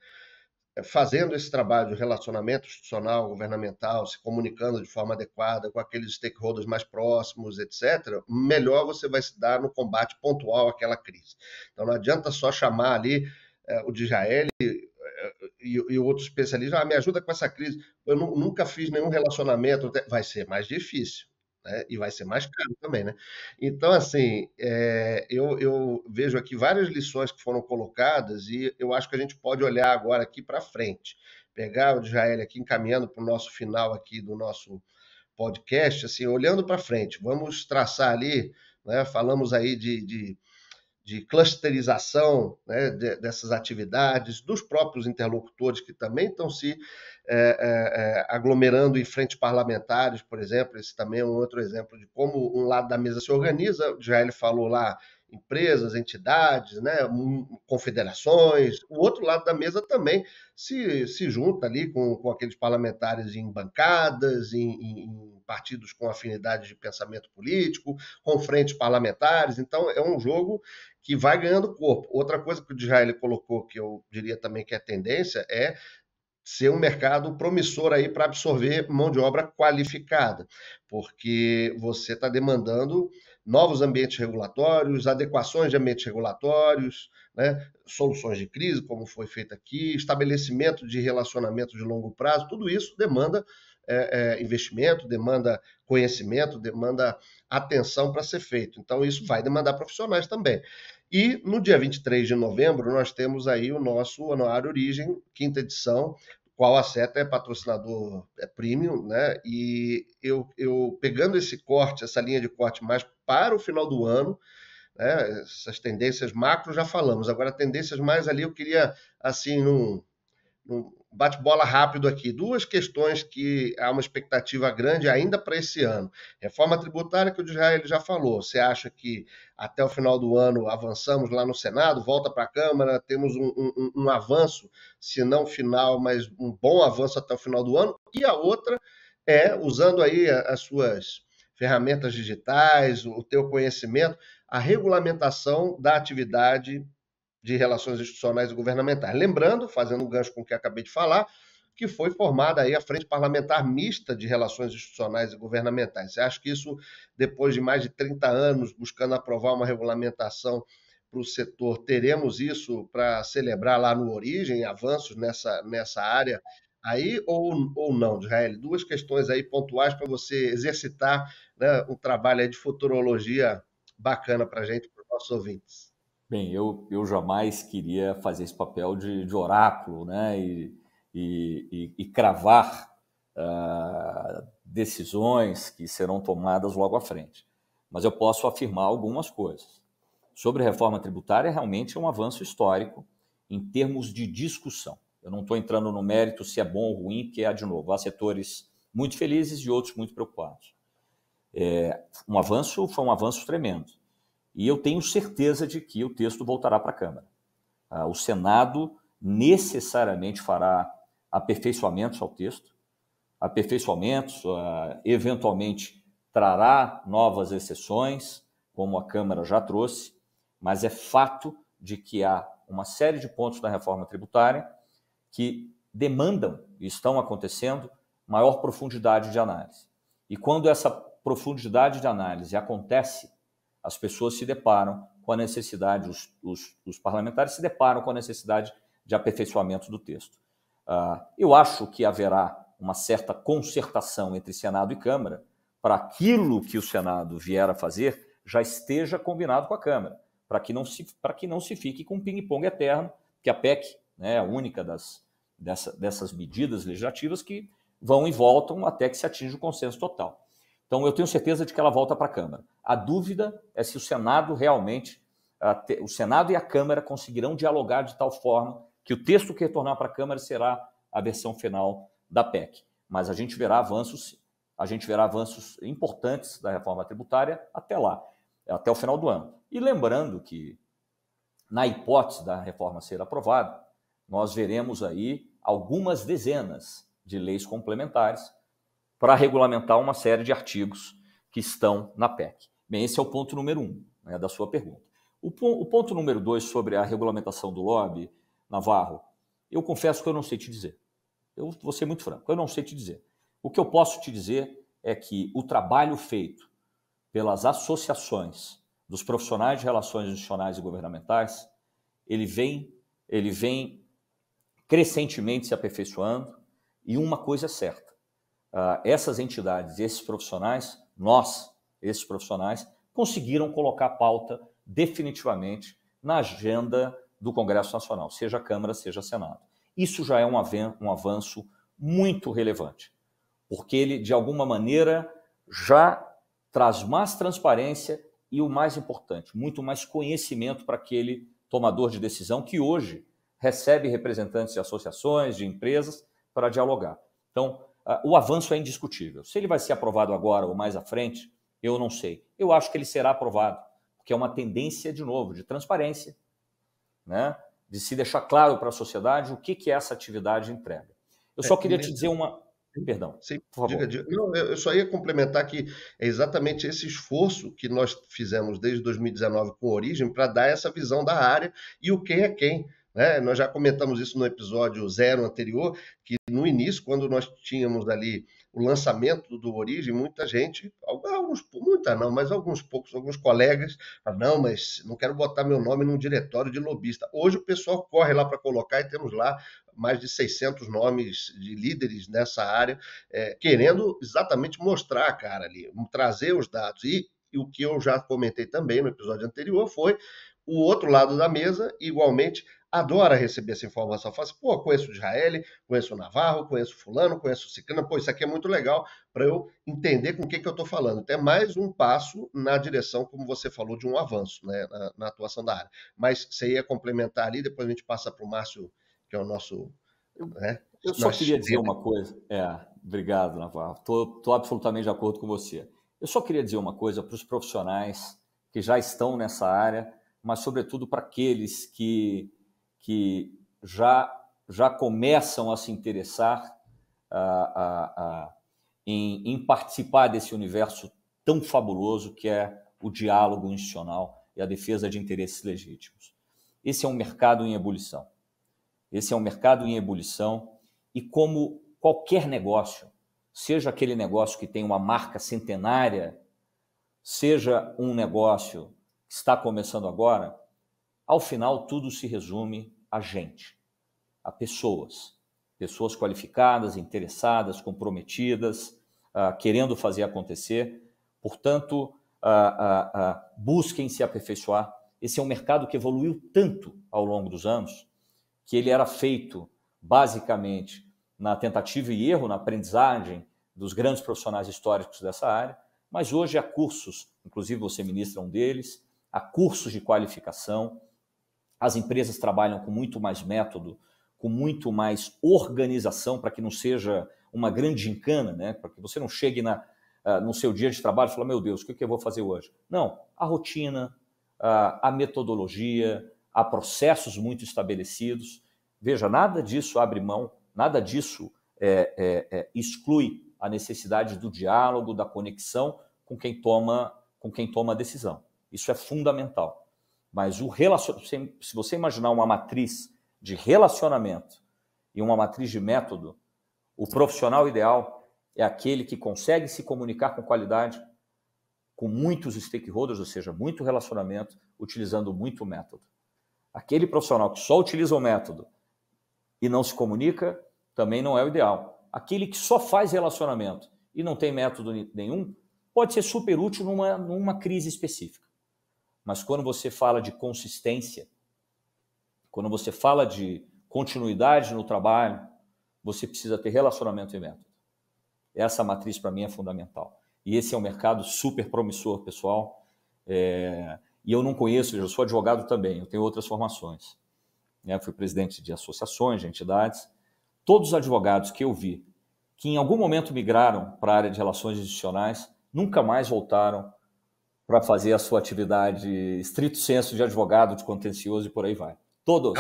fazendo esse trabalho de relacionamento institucional, governamental, se comunicando de forma adequada com aqueles stakeholders mais próximos, etc., melhor você vai se dar no combate pontual àquela crise. Então não adianta só chamar ali o Djael e outros especialistas, me ajuda com essa crise. Eu nunca fiz nenhum relacionamento, vai ser mais difícil. Né? E vai ser mais caro também, né? Então, assim, eu vejo aqui várias lições que foram colocadas e eu acho que a gente pode olhar agora aqui para frente, pegar o Djael aqui, encaminhando para o nosso final aqui do nosso podcast, assim, olhando para frente, vamos traçar ali, né? Falamos aí de clusterização, né, dessas atividades, dos próprios interlocutores que também estão se aglomerando em frentes parlamentares, por exemplo. Esse também é um outro exemplo de como um lado da mesa se organiza. Já ele falou lá, empresas, entidades, né, confederações. O outro lado da mesa também se junta ali com aqueles parlamentares em bancadas, em partidos com afinidade de pensamento político, com frentes parlamentares. Então, é um jogo que vai ganhando corpo. Outra coisa que o Djael colocou, que eu diria também que é tendência, é ser um mercado promissor aí para absorver mão de obra qualificada, porque você está demandando novos ambientes regulatórios, adequações de ambientes regulatórios, né, soluções de crise, como foi feito aqui, estabelecimento de relacionamento de longo prazo, tudo isso demanda investimento, demanda conhecimento, demanda atenção para ser feito. Então, isso vai demandar profissionais também. E no dia 23 de novembro, nós temos aí o nosso Anuário Origem, quinta edição, qual a Seta é patrocinador premium, né? E eu pegando esse corte, essa linha de corte mais para o final do ano, né? Essas tendências macro já falamos, agora tendências mais ali eu queria, assim, num bate-bola rápido aqui. Duas questões que há uma expectativa grande ainda para esse ano. Reforma tributária, que o Djael já falou. Você acha que até o final do ano avançamos lá no Senado, volta para a Câmara, temos um avanço, se não final, mas um bom avanço até o final do ano? E a outra é, usando aí as suas ferramentas digitais, o teu conhecimento, a regulamentação da atividade de relações institucionais e governamentais. Lembrando, fazendo um gancho com o que acabei de falar, que foi formada aí a Frente Parlamentar Mista de Relações Institucionais e Governamentais. Você acha que isso, depois de mais de 30 anos buscando aprovar uma regulamentação para o setor, teremos isso para celebrar lá no Origem, avanços nessa área aí ou não, Israel? Duas questões aí pontuais para você exercitar, né, um trabalho aí de futurologia bacana para a gente, para os nossos ouvintes. Bem, eu jamais queria fazer esse papel de oráculo, né? E cravar decisões que serão tomadas logo à frente. Mas eu posso afirmar algumas coisas. Sobre a reforma tributária, realmente é um avanço histórico em termos de discussão. Eu não estou entrando no mérito se é bom ou ruim, porque, de novo, há setores muito felizes e outros muito preocupados. Foi um avanço tremendo. E eu tenho certeza de que o texto voltará para a Câmara. O Senado necessariamente fará aperfeiçoamentos ao texto, eventualmente trará novas exceções, como a Câmara já trouxe, mas é fato de que há uma série de pontos da reforma tributária que demandam, e estão acontecendo, maior profundidade de análise. E quando essa profundidade de análise acontece, as pessoas se deparam com a necessidade, os parlamentares se deparam com a necessidade de aperfeiçoamento do texto. Eu acho que haverá uma certa concertação entre Senado e Câmara para aquilo que o Senado vier a fazer já esteja combinado com a Câmara, para que não se fique com um ping-pong eterno, que a PEC, né, é a única dessas medidas legislativas que vão e voltam até que se atinja o consenso total. Então, eu tenho certeza de que ela volta para a Câmara. A dúvida é se o Senado o Senado e a Câmara conseguirão dialogar de tal forma que o texto que retornar para a Câmara será a versão final da PEC. Mas a gente verá avanços, importantes da reforma tributária até lá, até o final do ano. E lembrando que, na hipótese da reforma ser aprovada, nós veremos aí algumas dezenas de leis complementares para regulamentar uma série de artigos que estão na PEC. Bem, esse é o ponto número 1, né, da sua pergunta. O ponto número 2 sobre a regulamentação do lobby, Navarro, eu confesso que eu não sei te dizer. Eu vou ser muito franco, eu não sei te dizer. O que eu posso te dizer é que o trabalho feito pelas associações dos profissionais de relações institucionais e governamentais, ele vem crescentemente se aperfeiçoando, e uma coisa é certa, essas entidades, esses profissionais, esses profissionais, conseguiram colocar a pauta definitivamente na agenda do Congresso Nacional, seja Câmara, seja Senado. Isso já é um avanço muito relevante, porque ele, de alguma maneira, já traz mais transparência e, o mais importante, muito mais conhecimento para aquele tomador de decisão que hoje recebe representantes de associações, de empresas, para dialogar. Então, o avanço é indiscutível. Se ele vai ser aprovado agora ou mais à frente, eu não sei. Eu acho que ele será aprovado, porque é uma tendência, de novo, de transparência, né? De se deixar claro para a sociedade o que essa atividade entrega. Eu só queria te dizer uma... Perdão, Sim, por favor. diga. Não, eu só ia complementar que é exatamente esse esforço que nós fizemos desde 2019 com a Origem para dar essa visão da área e o quem é quem. Né? Nós já comentamos isso no episódio 0 anterior, que no início, quando nós tínhamos ali o lançamento do Origem, muita gente, alguns poucos, alguns colegas, falaram, não, mas não quero botar meu nome num diretório de lobista. Hoje o pessoal corre lá para colocar e temos lá mais de 600 nomes de líderes nessa área, querendo exatamente mostrar a cara ali, trazer os dados. E o que eu já comentei também no episódio anterior foi o outro lado da mesa, igualmente, adora receber essa informação. Fala assim, pô, conheço o Israel, conheço o Navarro, conheço o fulano, conheço o ciclano, pô, isso aqui é muito legal para eu entender com o que eu estou falando. Até mais um passo na direção, como você falou, de um avanço, né, na atuação da área. Mas você ia complementar ali, depois a gente passa para o Márcio, que é o nosso... Né, eu só queria dizer uma coisa. Obrigado, Navarro. Estou absolutamente de acordo com você. Eu só queria dizer uma coisa para os profissionais que já estão nessa área, mas, sobretudo, para aqueles que já começam a se interessar em participar desse universo tão fabuloso que é o diálogo institucional e a defesa de interesses legítimos. Esse é um mercado em ebulição. E como qualquer negócio, seja aquele negócio que tem uma marca centenária, seja um negócio que está começando agora, ao final tudo se resume a gente, a pessoas qualificadas, interessadas, comprometidas, querendo fazer acontecer. Portanto, busquem se aperfeiçoar. esse é um mercado que evoluiu tanto ao longo dos anos, que ele era feito basicamente na tentativa e erro, na aprendizagem dos grandes profissionais históricos dessa área, mas hoje há cursos, inclusive você ministra um deles, há cursos de qualificação, as empresas trabalham com muito mais método, com muito mais organização, para que não seja uma grande gincana, né? Para que você não chegue no seu dia de trabalho e fale, meu Deus, o que eu vou fazer hoje? Não, a rotina, a metodologia, há processos muito estabelecidos. Veja, nada disso abre mão, nada disso exclui a necessidade do diálogo, da conexão com quem toma a decisão. Isso é fundamental. Mas se você imaginar uma matriz de relacionamento e uma matriz de método, o profissional ideal é aquele que consegue se comunicar com qualidade, com muitos stakeholders, ou seja, muito relacionamento, utilizando muito método. Aquele profissional que só utiliza o método e não se comunica, também não é o ideal. Aquele que só faz relacionamento e não tem método nenhum, pode ser super útil numa crise específica. Mas quando você fala de consistência, quando você fala de continuidade no trabalho, você precisa ter relacionamento e método. Essa matriz, para mim, é fundamental. E esse é um mercado super promissor, pessoal. E eu não conheço, eu sou advogado também, eu tenho outras formações. Fui presidente de associações, de entidades. Todos os advogados que eu vi que em algum momento migraram para a área de relações institucionais, nunca mais voltaram para fazer a sua atividade estrito sensu de advogado, de contencioso e por aí vai. Todos.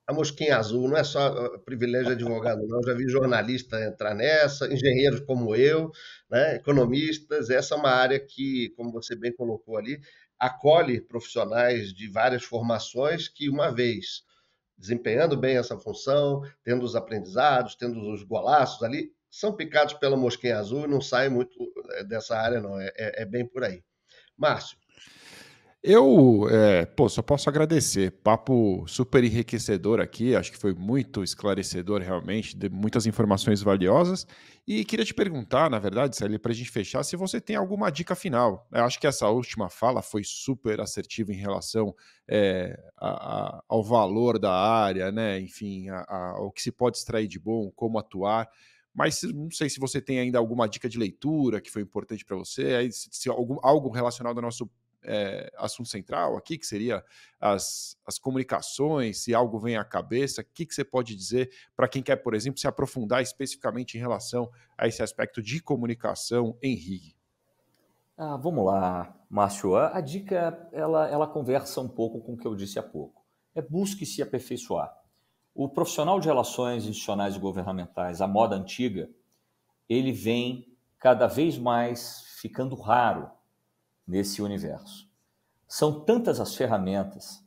A mosquinha azul não é só privilégio de advogado, não. Eu já vi jornalista entrar nessa, engenheiros como eu, né, economistas. Essa é uma área que, como você bem colocou ali, acolhe profissionais de várias formações que, uma vez desempenhando bem essa função, tendo os aprendizados, tendo os golaços ali, são picados pela mosquinha azul e não saem muito dessa área, não. É bem por aí. Márcio. Eu só posso agradecer. Papo super enriquecedor aqui, acho que foi muito esclarecedor realmente, de muitas informações valiosas. E queria te perguntar, na verdade, Célia, para a gente fechar, se você tem alguma dica final. Eu acho que essa última fala foi super assertiva em relação ao valor da área, né? Enfim, ao que se pode extrair de bom, como atuar. Mas não sei se você tem ainda alguma dica de leitura que foi importante para você, aí, se algo relacionado ao nosso assunto central aqui, que seria as comunicações, se algo vem à cabeça, o que você pode dizer para quem quer, por exemplo, se aprofundar especificamente em relação a esse aspecto de comunicação em RIG? Vamos lá, Márcio. A dica, ela conversa um pouco com o que eu disse há pouco. Busque se aperfeiçoar. O profissional de relações institucionais e governamentais, a moda antiga, ele vem cada vez mais ficando raro nesse universo. São tantas as ferramentas,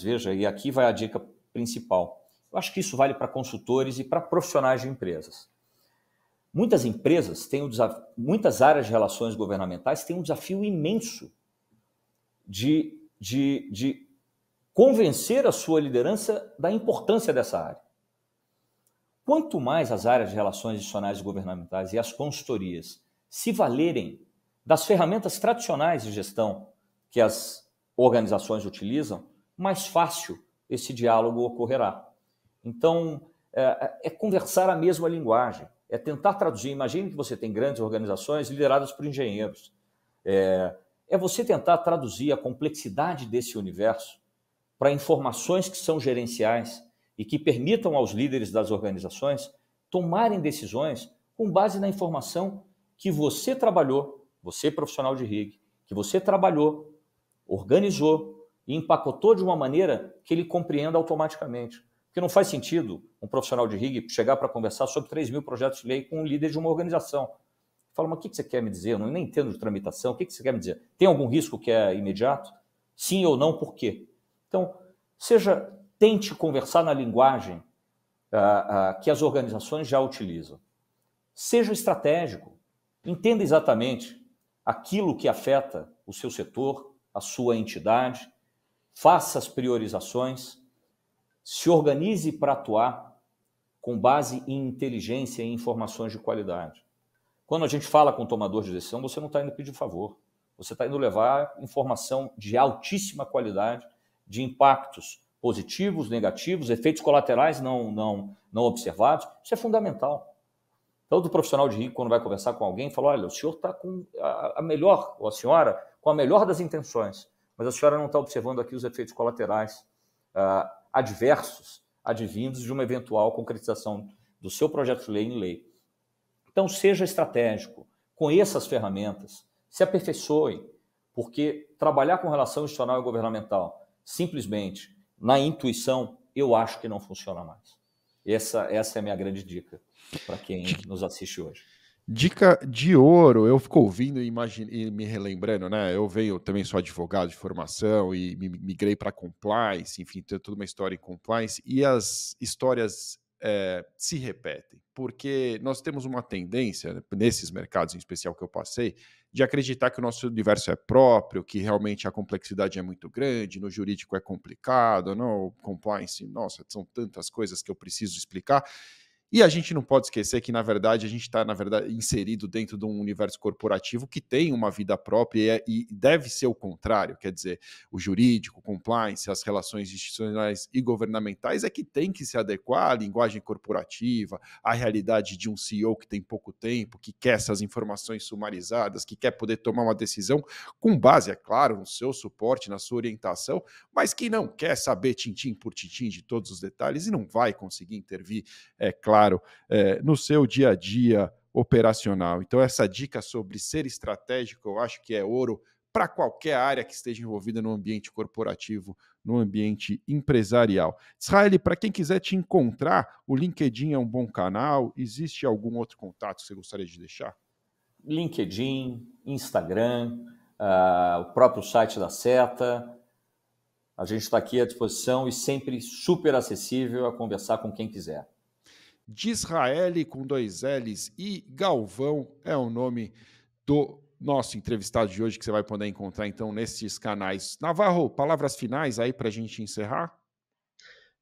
veja, e aqui vai a dica principal. Eu acho que isso vale para consultores e para profissionais de empresas. Muitas empresas muitas áreas de relações governamentais têm um desafio imenso de convencer a sua liderança da importância dessa área. Quanto mais as áreas de relações institucionais e governamentais e as consultorias se valerem das ferramentas tradicionais de gestão que as organizações utilizam, mais fácil esse diálogo ocorrerá. Então, conversar a mesma linguagem, tentar traduzir. Imagine que você tem grandes organizações lideradas por engenheiros. Você tentar traduzir a complexidade desse universo para informações que são gerenciais e que permitam aos líderes das organizações tomarem decisões com base na informação que você trabalhou, você profissional de RIG, que você trabalhou, organizou e empacotou de uma maneira que ele compreenda automaticamente. Porque não faz sentido um profissional de RIG chegar para conversar sobre 3.000 projetos de lei com um líder de uma organização. Fala, mas o que você quer me dizer? Eu nem entendo de tramitação. O que você quer me dizer? Tem algum risco que é imediato? Sim ou não, por quê? Então, tente conversar na linguagem que as organizações já utilizam. Seja estratégico. Entenda exatamente aquilo que afeta o seu setor, a sua entidade, faça as priorizações, se organize para atuar com base em inteligência e informações de qualidade. Quando a gente fala com o tomador de decisão, você não está indo pedir favor, Você está indo levar informação de altíssima qualidade, de impactos positivos, negativos, efeitos colaterais não observados. Isso é fundamental. Todo profissional de risco, quando vai conversar com alguém, fala, olha, o senhor está com a melhor, ou a senhora, com a melhor das intenções, mas a senhora não está observando aqui os efeitos colaterais adversos, advindos de uma eventual concretização do seu projeto de lei em lei. Então, seja estratégico, conheça as ferramentas, se aperfeiçoe, porque trabalhar com relação institucional e governamental simplesmente na intuição, eu acho que não funciona mais. Essa é a minha grande dica para quem nos assiste hoje. Dica de ouro, eu fico ouvindo e me relembrando, né? Eu também sou advogado de formação e migrei para compliance, enfim, tenho toda uma história em compliance e as histórias se repetem, porque nós temos uma tendência, nesses mercados em especial que eu passei, de acreditar que o nosso universo é próprio, que realmente a complexidade é muito grande, no jurídico é complicado, no compliance, nossa, são tantas coisas que eu preciso explicar. E a gente não pode esquecer que, na verdade, a gente está, inserido dentro de um universo corporativo que tem uma vida própria e deve ser o contrário. Quer dizer, o jurídico, o compliance, as relações institucionais e governamentais é que tem que se adequar à linguagem corporativa, à realidade de um CEO que tem pouco tempo, que quer essas informações sumarizadas, que quer poder tomar uma decisão com base, é claro, no seu suporte, na sua orientação, mas que não quer saber tintim por tintim de todos os detalhes e não vai conseguir intervir, é claro, no seu dia a dia operacional. Então, essa dica sobre ser estratégico, eu acho que é ouro para qualquer área que esteja envolvida no ambiente corporativo, no ambiente empresarial. Israel, para quem quiser te encontrar, o LinkedIn é um bom canal. Existe algum outro contato que você gostaria de deixar? LinkedIn, Instagram, o próprio site da Seta. A gente está aqui à disposição e sempre super acessível a conversar com quem quiser. Disrael com 2 L's e Galvão é o nome do nosso entrevistado de hoje que você vai poder encontrar então nesses canais. Navarro, palavras finais aí para a gente encerrar?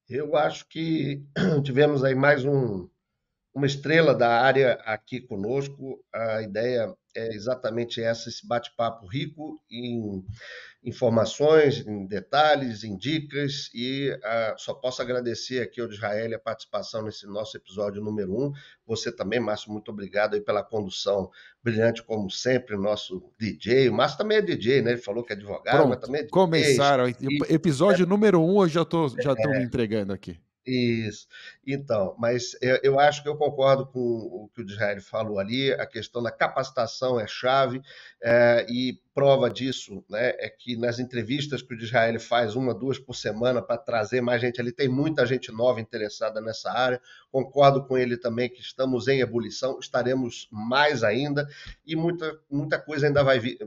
Eu acho que tivemos aí mais uma estrela da área aqui conosco. A ideia é exatamente essa, esse bate-papo rico em informações, em detalhes, em dicas, e só posso agradecer aqui ao Israel a participação nesse nosso episódio número 1. Você também, Márcio, muito obrigado aí pela condução brilhante, como sempre, nosso DJ. O Márcio também é DJ, né? Ele falou que é advogado, Pronto, mas também é DJ. começaram. Episódio número 1, eu já estou me entregando aqui. Isso. Então, mas eu acho que eu concordo com o que o Israel falou ali, a questão da capacitação é chave, e prova disso, né, é que nas entrevistas que o Israel faz 1, 2 por semana para trazer mais gente ali, tem muita gente nova interessada nessa área. Concordo com ele também que estamos em ebulição, estaremos mais ainda, e muita coisa ainda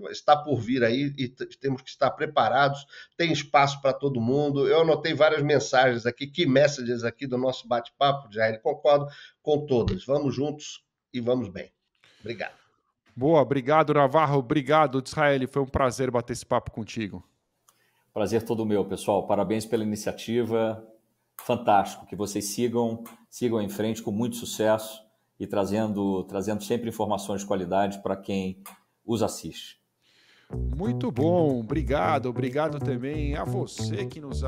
está por vir aí, e temos que estar preparados. Tem espaço para todo mundo. Eu anotei várias mensagens aqui, key messages aqui do nosso bate-papo, Jair. Concordo com todas. Vamos juntos e vamos bem. Obrigado. Boa, obrigado, Navarro. Obrigado, Israel. Foi um prazer bater esse papo contigo. Prazer todo meu, pessoal. Parabéns pela iniciativa. Fantástico. Que vocês sigam em frente com muito sucesso e trazendo sempre informações de qualidade para quem os assiste. Muito bom, obrigado também a você que nos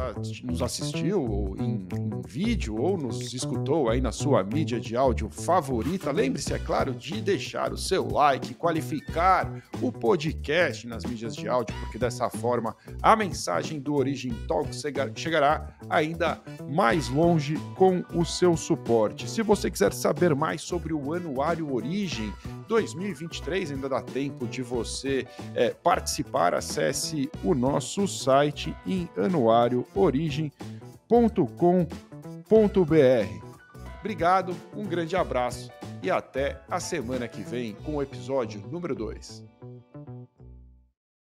assistiu em vídeo ou nos escutou aí na sua mídia de áudio favorita. Lembre-se, é claro, de deixar o seu like, qualificar o podcast nas mídias de áudio, porque dessa forma a mensagem do Origin Talk chegará ainda mais longe com o seu suporte. Se você quiser saber mais sobre o Anuário Origin 2023, ainda dá tempo de você participar, acesse o nosso site em anuarioorigin.com.br. Obrigado, um grande abraço e até a semana que vem com o episódio número 2.